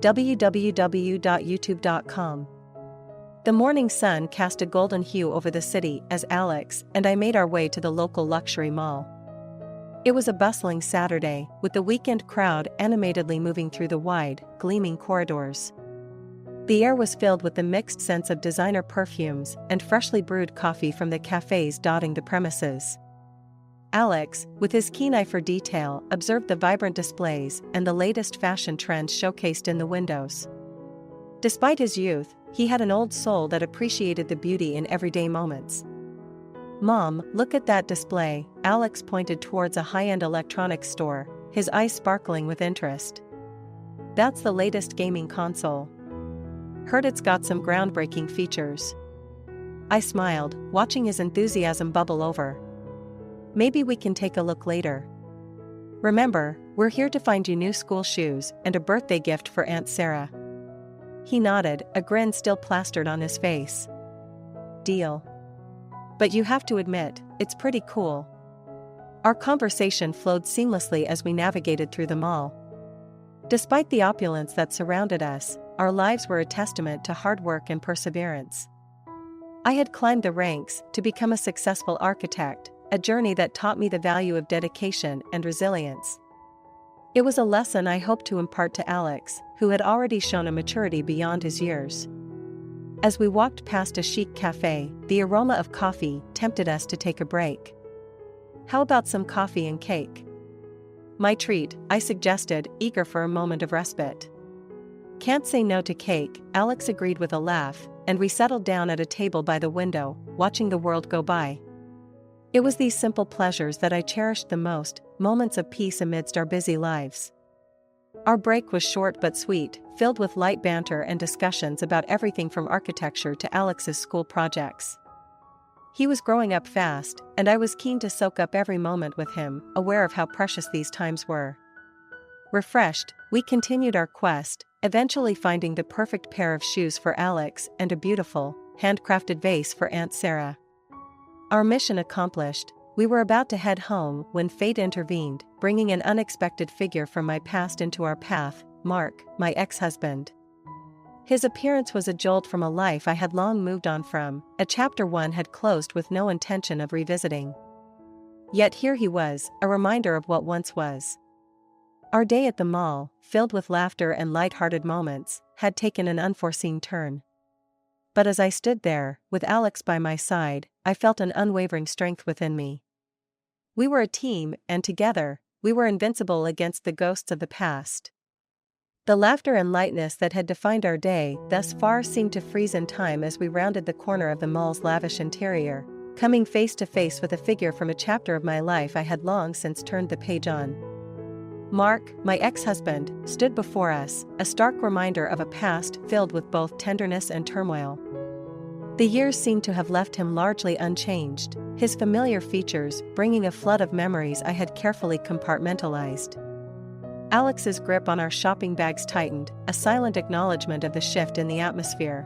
www.youtube.com. The morning sun cast a golden hue over the city as Alex and I made our way to the local luxury mall. It was a bustling Saturday, with the weekend crowd animatedly moving through the wide, gleaming corridors. The air was filled with the mixed scents of designer perfumes and freshly brewed coffee from the cafes dotting the premises. Alex, with his keen eye for detail, observed the vibrant displays and the latest fashion trends showcased in the windows. Despite his youth, he had an old soul that appreciated the beauty in everyday moments. "Mom, look at that display," Alex pointed towards a high-end electronics store, his eyes sparkling with interest. "That's the latest gaming console. Heard it's got some groundbreaking features." I smiled, watching his enthusiasm bubble over. "Maybe we can take a look later. Remember, we're here to find you new school shoes and a birthday gift for Aunt Sarah." He nodded, a grin still plastered on his face. "Deal. But you have to admit, it's pretty cool." Our conversation flowed seamlessly as we navigated through the mall. Despite the opulence that surrounded us, our lives were a testament to hard work and perseverance. I had climbed the ranks to become a successful architect, a journey that taught me the value of dedication and resilience. It was a lesson I hoped to impart to Alex, who had already shown a maturity beyond his years. As we walked past a chic cafe, the aroma of coffee tempted us to take a break. "How about some coffee and cake?" "My treat," I suggested, eager for a moment of respite. "Can't say no to cake," Alex agreed with a laugh, and we settled down at a table by the window, watching the world go by. It was these simple pleasures that I cherished the most, moments of peace amidst our busy lives. Our break was short but sweet, filled with light banter and discussions about everything from architecture to Alex's school projects. He was growing up fast, and I was keen to soak up every moment with him, aware of how precious these times were. Refreshed, we continued our quest, eventually finding the perfect pair of shoes for Alex and a beautiful, handcrafted vase for Aunt Sarah. Our mission accomplished, we were about to head home when fate intervened, bringing an unexpected figure from my past into our path, Mark, my ex-husband. His appearance was a jolt from a life I had long moved on from, a chapter one had closed with no intention of revisiting. Yet here he was, a reminder of what once was. Our day at the mall, filled with laughter and light-hearted moments, had taken an unforeseen turn. But as I stood there, with Alex by my side, I felt an unwavering strength within me. We were a team, and together, we were invincible against the ghosts of the past. The laughter and lightness that had defined our day thus far seemed to freeze in time as we rounded the corner of the mall's lavish interior, coming face to face with a figure from a chapter of my life I had long since turned the page on. Mark, my ex-husband, stood before us, a stark reminder of a past filled with both tenderness and turmoil. The years seemed to have left him largely unchanged, his familiar features bringing a flood of memories I had carefully compartmentalized. Alex's grip on our shopping bags tightened, a silent acknowledgement of the shift in the atmosphere.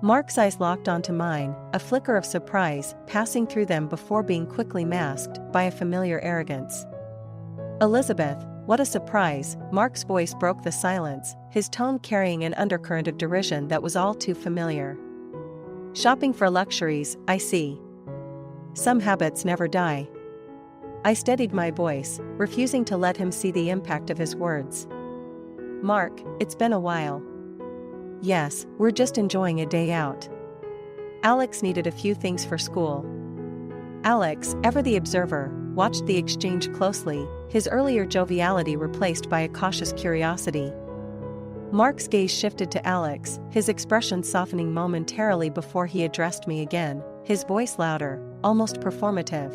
Mark's eyes locked onto mine, a flicker of surprise passing through them before being quickly masked by a familiar arrogance. "Elizabeth, what a surprise," Mark's voice broke the silence, his tone carrying an undercurrent of derision that was all too familiar. "Shopping for luxuries, I see. Some habits never die." I steadied my voice, refusing to let him see the impact of his words. "Mark, it's been a while." "Yes, we're just enjoying a day out. Alex needed a few things for school." Alex, ever the observer, watched the exchange closely, his earlier joviality replaced by a cautious curiosity. Mark's gaze shifted to Alex, his expression softening momentarily before he addressed me again, his voice louder, almost performative.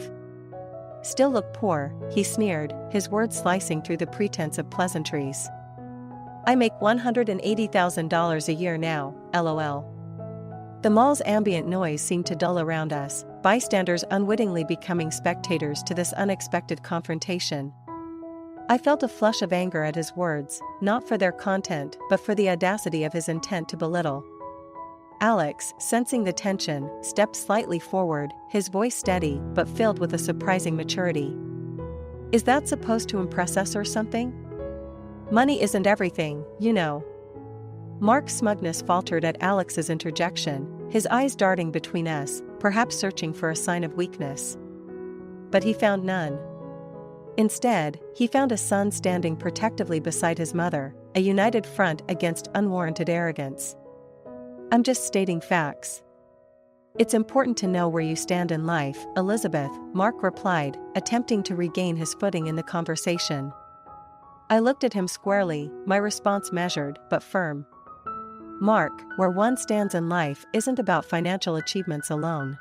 "Still look poor," he sneered, his words slicing through the pretense of pleasantries. "I make $180,000 a year now, lol." The mall's ambient noise seemed to dull around us, bystanders unwittingly becoming spectators to this unexpected confrontation. I felt a flush of anger at his words, not for their content but for the audacity of his intent to belittle. Alex, sensing the tension, stepped slightly forward, his voice steady but filled with a surprising maturity. "Is that supposed to impress us or something? Money isn't everything, you know." Mark's smugness faltered at Alex's interjection, his eyes darting between us, perhaps searching for a sign of weakness. But he found none. Instead, he found a son standing protectively beside his mother, a united front against unwarranted arrogance. "I'm just stating facts. It's important to know where you stand in life, Elizabeth," Mark replied, attempting to regain his footing in the conversation. I looked at him squarely, my response measured but firm. "Mark, where one stands in life isn't about financial achievements alone.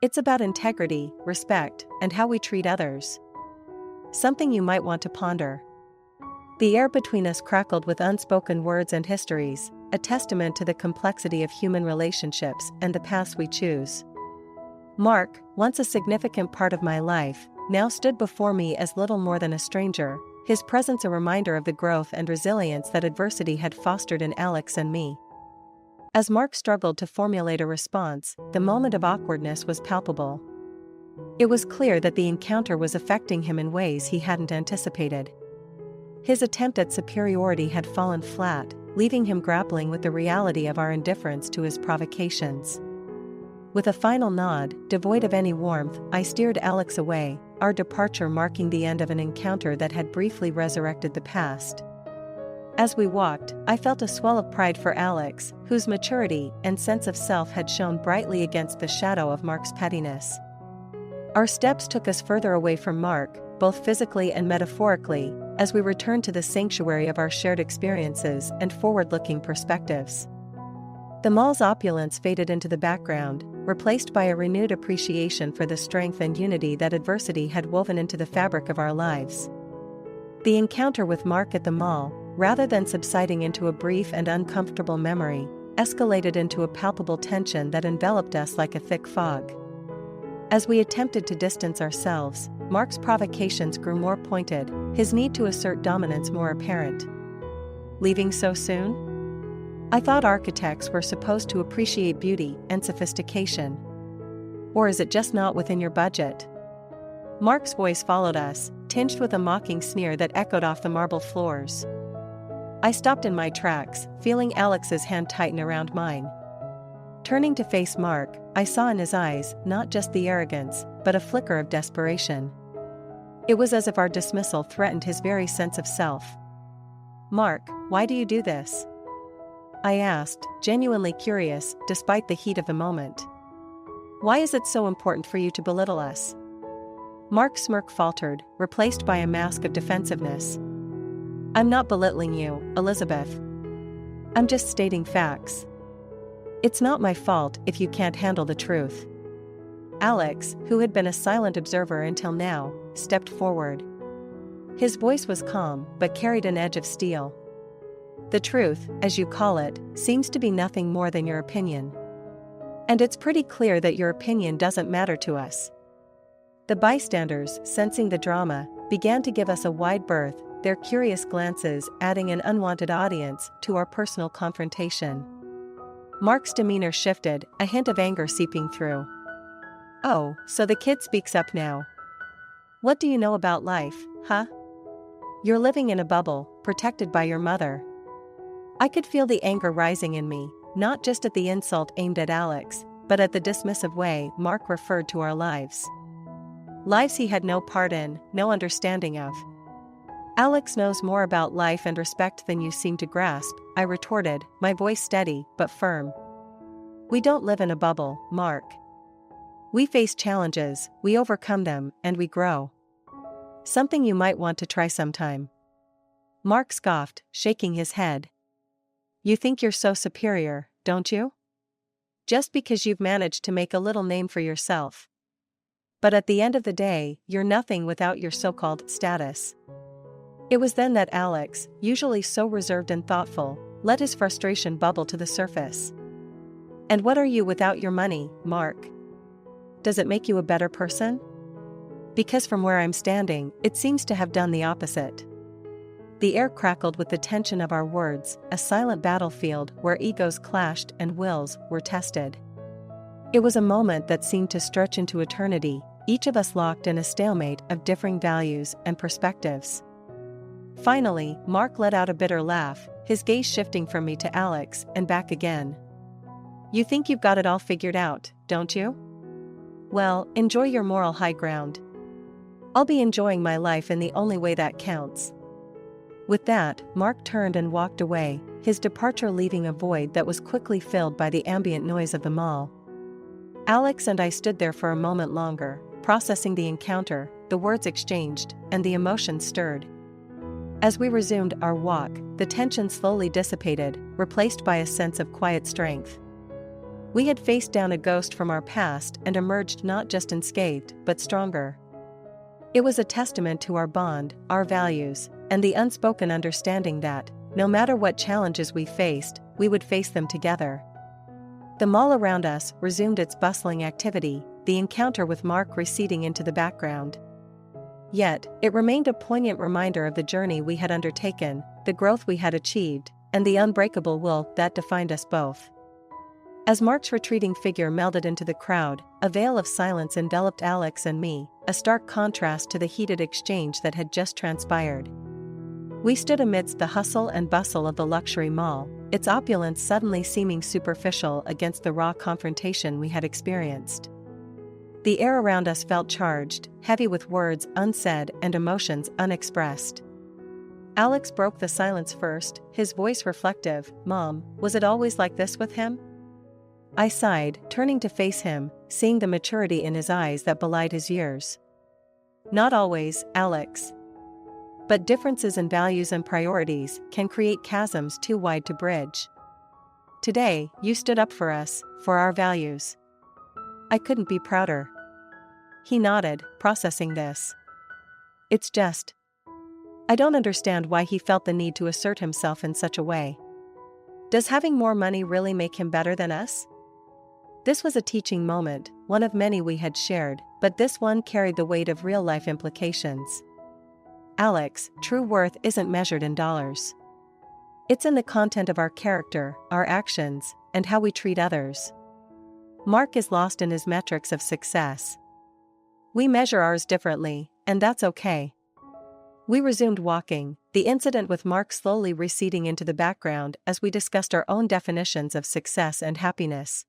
It's about integrity, respect, and how we treat others. Something you might want to ponder." The air between us crackled with unspoken words and histories, a testament to the complexity of human relationships and the paths we choose. Mark, once a significant part of my life, now stood before me as little more than a stranger, his presence a reminder of the growth and resilience that adversity had fostered in Alex and me. As Mark struggled to formulate a response, the moment of awkwardness was palpable. It was clear that the encounter was affecting him in ways he hadn't anticipated. His attempt at superiority had fallen flat, leaving him grappling with the reality of our indifference to his provocations. With a final nod, devoid of any warmth, I steered Alex away, our departure marking the end of an encounter that had briefly resurrected the past. As we walked, I felt a swell of pride for Alex, whose maturity and sense of self had shone brightly against the shadow of Mark's pettiness. Our steps took us further away from Mark, both physically and metaphorically, as we returned to the sanctuary of our shared experiences and forward-looking perspectives. The mall's opulence faded into the background, replaced by a renewed appreciation for the strength and unity that adversity had woven into the fabric of our lives. The encounter with Mark at the mall, rather than subsiding into a brief and uncomfortable memory, escalated into a palpable tension that enveloped us like a thick fog. As we attempted to distance ourselves, Mark's provocations grew more pointed, his need to assert dominance more apparent. "Leaving so soon? I thought architects were supposed to appreciate beauty and sophistication. Or is it just not within your budget?" Mark's voice followed us, tinged with a mocking sneer that echoed off the marble floors. I stopped in my tracks, feeling Alex's hand tighten around mine. Turning to face Mark, I saw in his eyes not just the arrogance, but a flicker of desperation. It was as if our dismissal threatened his very sense of self. "Mark, why do you do this?" I asked, genuinely curious, despite the heat of the moment. "Why is it so important for you to belittle us?" Mark's smirk faltered, replaced by a mask of defensiveness. "I'm not belittling you, Elizabeth. I'm just stating facts. It's not my fault if you can't handle the truth." Alex, who had been a silent observer until now, stepped forward. His voice was calm, but carried an edge of steel. "The truth, as you call it, seems to be nothing more than your opinion. And it's pretty clear that your opinion doesn't matter to us." The bystanders, sensing the drama, began to give us a wide berth, their curious glances adding an unwanted audience to our personal confrontation. Mark's demeanor shifted, a hint of anger seeping through. "Oh, so the kid speaks up now. What do you know about life, huh? You're living in a bubble, protected by your mother." I could feel the anger rising in me, not just at the insult aimed at Alex, but at the dismissive way Mark referred to our lives. Lives he had no part in, no understanding of. "Alex knows more about life and respect than you seem to grasp," I retorted, my voice steady but firm. "We don't live in a bubble, Mark. We face challenges, we overcome them, and we grow. Something you might want to try sometime." Mark scoffed, shaking his head. "You think you're so superior, don't you? Just because you've managed to make a little name for yourself. But at the end of the day, you're nothing without your so-called status." It was then that Alex, usually so reserved and thoughtful, let his frustration bubble to the surface. "And what are you without your money, Mark? Does it make you a better person? Because from where I'm standing, it seems to have done the opposite." The air crackled with the tension of our words, a silent battlefield where egos clashed and wills were tested. It was a moment that seemed to stretch into eternity, each of us locked in a stalemate of differing values and perspectives. Finally, Mark let out a bitter laugh, his gaze shifting from me to Alex and back again. You think you've got it all figured out, don't you? Well, enjoy your moral high ground. I'll be enjoying my life in the only way that counts. With that, Mark turned and walked away, his departure leaving a void that was quickly filled by the ambient noise of the mall. Alex and I stood there for a moment longer, processing the encounter, the words exchanged, and the emotions stirred. As we resumed our walk, the tension slowly dissipated, replaced by a sense of quiet strength. We had faced down a ghost from our past and emerged not just unscathed, but stronger. It was a testament to our bond, our values, and the unspoken understanding that, no matter what challenges we faced, we would face them together. The mall around us resumed its bustling activity, the encounter with Mark receding into the background. Yet, it remained a poignant reminder of the journey we had undertaken, the growth we had achieved, and the unbreakable will that defined us both. As Mark's retreating figure melded into the crowd, a veil of silence enveloped Alex and me, a stark contrast to the heated exchange that had just transpired. We stood amidst the hustle and bustle of the luxury mall, its opulence suddenly seeming superficial against the raw confrontation we had experienced. The air around us felt charged, heavy with words unsaid and emotions unexpressed. Alex broke the silence first, his voice reflective. "Mom, was it always like this with him?" I sighed, turning to face him, seeing the maturity in his eyes that belied his years. "Not always, Alex. But differences in values and priorities can create chasms too wide to bridge. Today, you stood up for us, for our values. I couldn't be prouder." He nodded, processing this. "It's just, I don't understand why he felt the need to assert himself in such a way. Does having more money really make him better than us?" This was a teaching moment, one of many we had shared, but this one carried the weight of real-life implications. "Alex, true worth isn't measured in dollars. It's in the content of our character, our actions, and how we treat others. Mark is lost in his metrics of success. We measure ours differently, and that's okay." We resumed walking, the incident with Mark slowly receding into the background as we discussed our own definitions of success and happiness.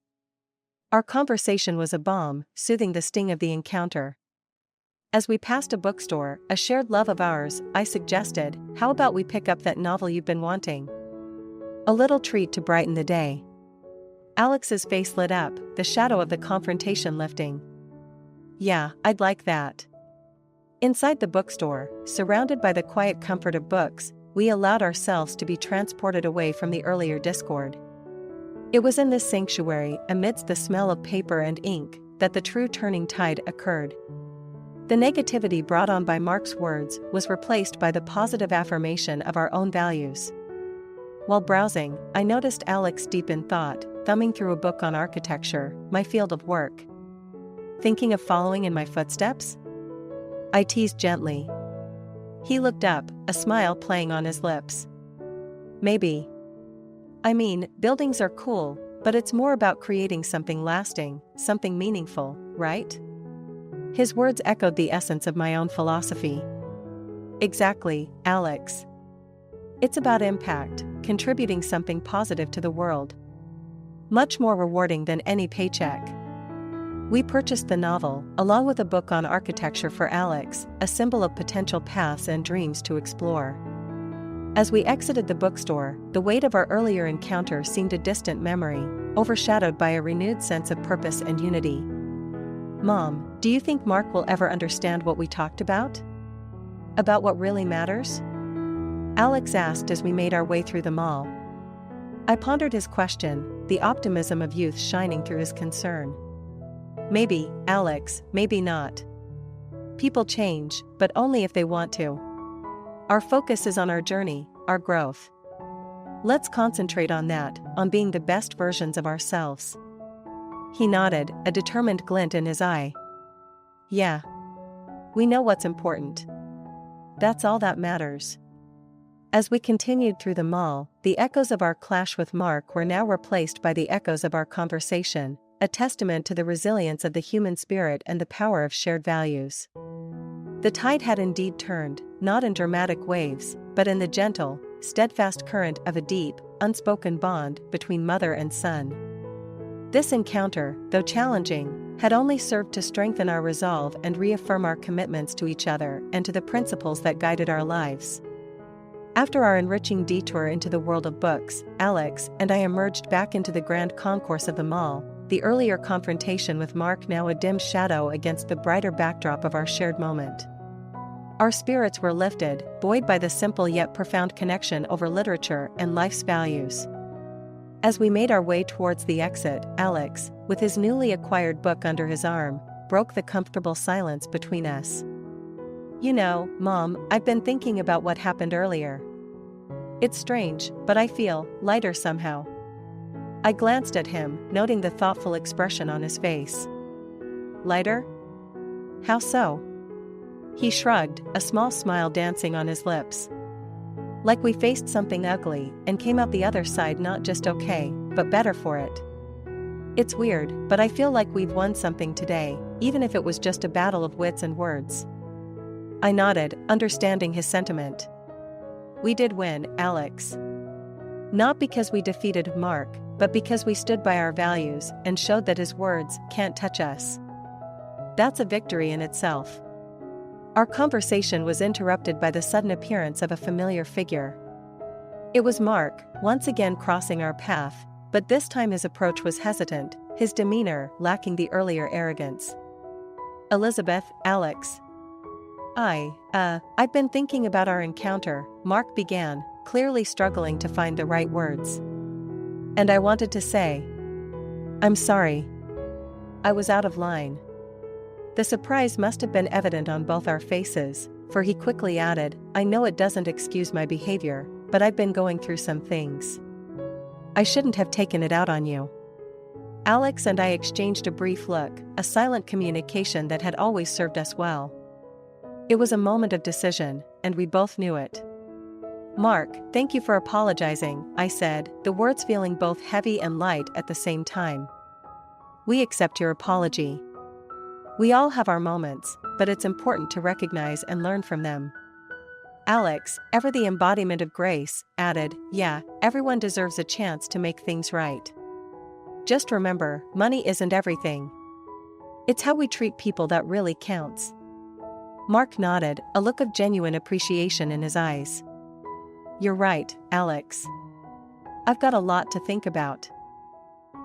Our conversation was a balm, soothing the sting of the encounter. As we passed a bookstore, a shared love of ours, I suggested, "How about we pick up that novel you've been wanting? A little treat to brighten the day." Alex's face lit up, the shadow of the confrontation lifting. "Yeah, I'd like that." Inside the bookstore, surrounded by the quiet comfort of books, we allowed ourselves to be transported away from the earlier discord. It was in this sanctuary, amidst the smell of paper and ink, that the true turning tide occurred. The negativity brought on by Mark's words was replaced by the positive affirmation of our own values. While browsing, I noticed Alex deep in thought, thumbing through a book on architecture, my field of work. "Thinking of following in my footsteps?" I teased gently. He looked up, a smile playing on his lips. "Maybe. I mean, buildings are cool, but it's more about creating something lasting, something meaningful, right?" His words echoed the essence of my own philosophy. "Exactly, Alex. It's about impact, contributing something positive to the world. Much more rewarding than any paycheck." We purchased the novel, along with a book on architecture for Alex, a symbol of potential paths and dreams to explore. As we exited the bookstore, the weight of our earlier encounter seemed a distant memory, overshadowed by a renewed sense of purpose and unity. "Mom, do you think Mark will ever understand what we talked about? About what really matters?" Alex asked as we made our way through the mall. I pondered his question, the optimism of youth shining through his concern. "Maybe, Alex, maybe not. People change, but only if they want to. Our focus is on our journey, our growth. Let's concentrate on that, on being the best versions of ourselves." He nodded, a determined glint in his eye. "Yeah. We know what's important. That's all that matters." As we continued through the mall, the echoes of our clash with Mark were now replaced by the echoes of our conversation, a testament to the resilience of the human spirit and the power of shared values. The tide had indeed turned, not in dramatic waves, but in the gentle, steadfast current of a deep, unspoken bond between mother and son. This encounter, though challenging, had only served to strengthen our resolve and reaffirm our commitments to each other and to the principles that guided our lives. After our enriching detour into the world of books, Alex and I emerged back into the grand concourse of the mall, the earlier confrontation with Mark now a dim shadow against the brighter backdrop of our shared moment. Our spirits were lifted, buoyed by the simple yet profound connection over literature and life's values. As we made our way towards the exit, Alex, with his newly acquired book under his arm, broke the comfortable silence between us. "You know, Mom, I've been thinking about what happened earlier. It's strange, but I feel lighter somehow." I glanced at him, noting the thoughtful expression on his face. "Lighter? How so?" He shrugged, a small smile dancing on his lips. "Like we faced something ugly and came out the other side not just okay, but better for it. It's weird, but I feel like we've won something today, even if it was just a battle of wits and words." I nodded, understanding his sentiment. "We did win, Alex. Not because we defeated Mark, but because we stood by our values and showed that his words can't touch us. That's a victory in itself." Our conversation was interrupted by the sudden appearance of a familiar figure. It was Mark, once again crossing our path, but this time his approach was hesitant, his demeanor lacking the earlier arrogance. "Elizabeth, Alex. I've been thinking about our encounter," Mark began, clearly struggling to find the right words. "And I wanted to say, I'm sorry. I was out of line." The surprise must have been evident on both our faces, for he quickly added, "I know it doesn't excuse my behavior, but I've been going through some things. I shouldn't have taken it out on you." Alex and I exchanged a brief look, a silent communication that had always served us well. It was a moment of decision, and we both knew it. "Mark, thank you for apologizing," I said, the words feeling both heavy and light at the same time. "We accept your apology. We all have our moments, but it's important to recognize and learn from them." Alex, ever the embodiment of grace, added, "Yeah, everyone deserves a chance to make things right. Just remember, money isn't everything. It's how we treat people that really counts." Mark nodded, a look of genuine appreciation in his eyes. "You're right, Alex. I've got a lot to think about.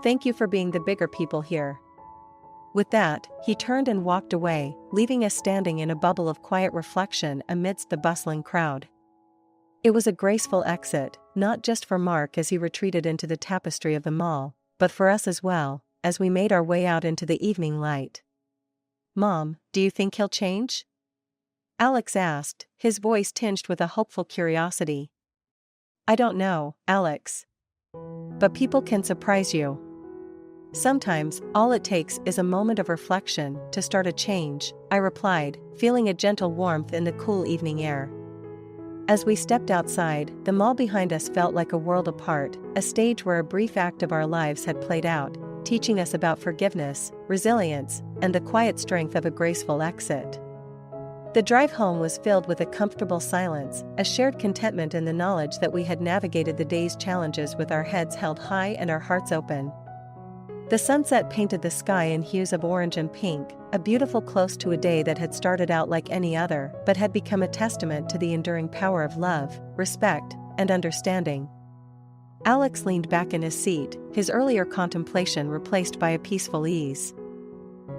Thank you for being the bigger people here." With that, he turned and walked away, leaving us standing in a bubble of quiet reflection amidst the bustling crowd. It was a graceful exit, not just for Mark as he retreated into the tapestry of the mall, but for us as well, as we made our way out into the evening light. "Mom, do you think he'll change?" Alex asked, his voice tinged with a hopeful curiosity. "I don't know, Alex. But people can surprise you. Sometimes, all it takes is a moment of reflection to start a change," I replied, feeling a gentle warmth in the cool evening air. As we stepped outside, the mall behind us felt like a world apart, a stage where a brief act of our lives had played out, teaching us about forgiveness, resilience, and the quiet strength of a graceful exit. The drive home was filled with a comfortable silence, a shared contentment in the knowledge that we had navigated the day's challenges with our heads held high and our hearts open. The sunset painted the sky in hues of orange and pink, a beautiful close to a day that had started out like any other but had become a testament to the enduring power of love, respect, and understanding. Alex leaned back in his seat, his earlier contemplation replaced by a peaceful ease.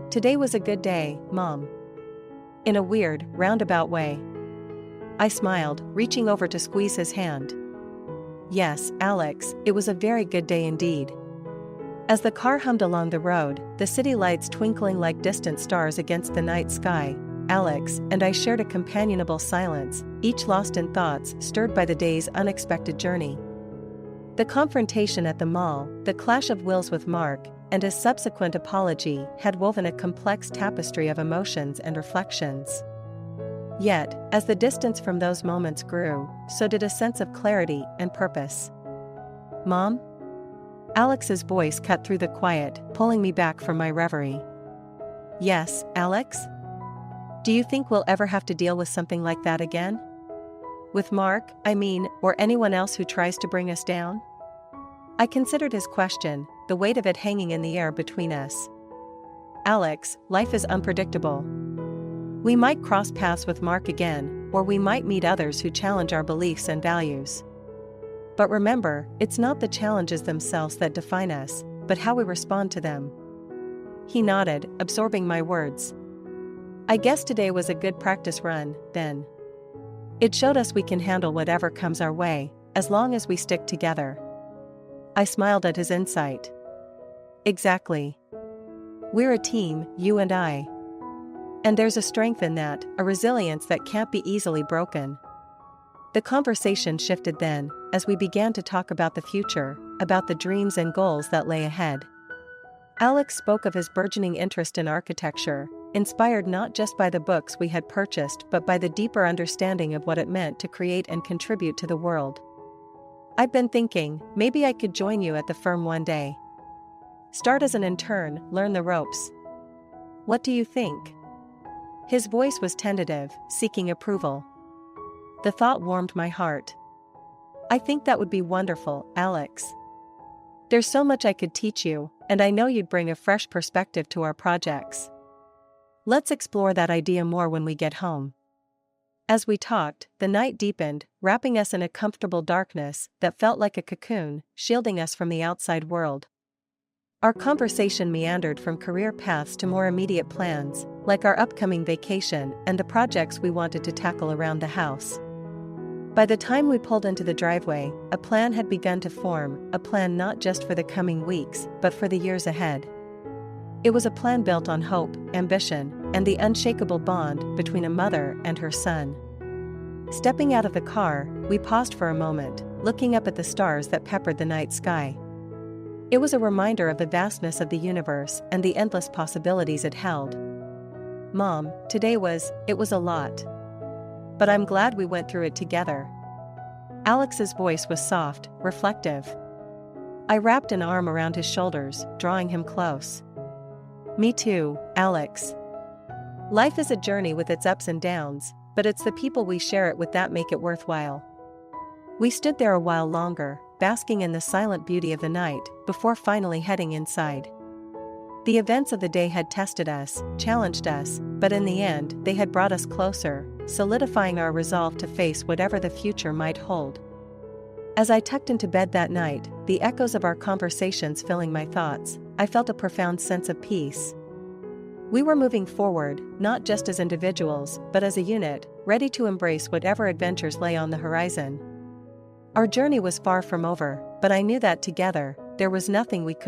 "Today was a good day, Mom." In a weird, roundabout way. I smiled, reaching over to squeeze his hand. "Yes, Alex, it was a very good day indeed." As the car hummed along the road, the city lights twinkling like distant stars against the night sky, Alex and I shared a companionable silence, each lost in thoughts stirred by the day's unexpected journey. The confrontation at the mall, the clash of wills with Mark, and his subsequent apology had woven a complex tapestry of emotions and reflections. Yet, as the distance from those moments grew, so did a sense of clarity and purpose. "Mom?" Alex's voice cut through the quiet, pulling me back from my reverie. "Yes, Alex? Do you think we'll ever have to deal with something like that again?" With Mark, or anyone else who tries to bring us down? I considered his question, the weight of it hanging in the air between us. Alex, life is unpredictable. We might cross paths with Mark again, or we might meet others who challenge our beliefs and values. But remember, it's not the challenges themselves that define us, but how we respond to them. He nodded, absorbing my words. I guess today was a good practice run, then. It showed us we can handle whatever comes our way, as long as we stick together. I smiled at his insight. Exactly. We're a team, you and I. And there's a strength in that, a resilience that can't be easily broken. The conversation shifted then, as we began to talk about the future, about the dreams and goals that lay ahead. Alex spoke of his burgeoning interest in architecture, inspired not just by the books we had purchased but by the deeper understanding of what it meant to create and contribute to the world. I've been thinking, maybe I could join you at the firm one day. Start as an intern, learn the ropes. What do you think? His voice was tentative, seeking approval. The thought warmed my heart. I think that would be wonderful, Alex. There's so much I could teach you, and I know you'd bring a fresh perspective to our projects. Let's explore that idea more when we get home. As we talked, the night deepened, wrapping us in a comfortable darkness that felt like a cocoon, shielding us from the outside world. Our conversation meandered from career paths to more immediate plans, like our upcoming vacation and the projects we wanted to tackle around the house. By the time we pulled into the driveway, a plan had begun to form, a plan not just for the coming weeks, but for the years ahead. It was a plan built on hope, ambition, and the unshakable bond between a mother and her son. Stepping out of the car, we paused for a moment, looking up at the stars that peppered the night sky. It was a reminder of the vastness of the universe and the endless possibilities it held. Mom, it was a lot. But I'm glad we went through it together. Alex's voice was soft, reflective. I wrapped an arm around his shoulders, drawing him close. Me too, Alex. Life is a journey with its ups and downs, but it's the people we share it with that make it worthwhile. We stood there a while longer, basking in the silent beauty of the night, before finally heading inside. The events of the day had tested us, challenged us, but in the end, they had brought us closer, solidifying our resolve to face whatever the future might hold. As I tucked into bed that night, the echoes of our conversations filling my thoughts, I felt a profound sense of peace. We were moving forward, not just as individuals, but as a unit, ready to embrace whatever adventures lay on the horizon. Our journey was far from over, but I knew that together, there was nothing we could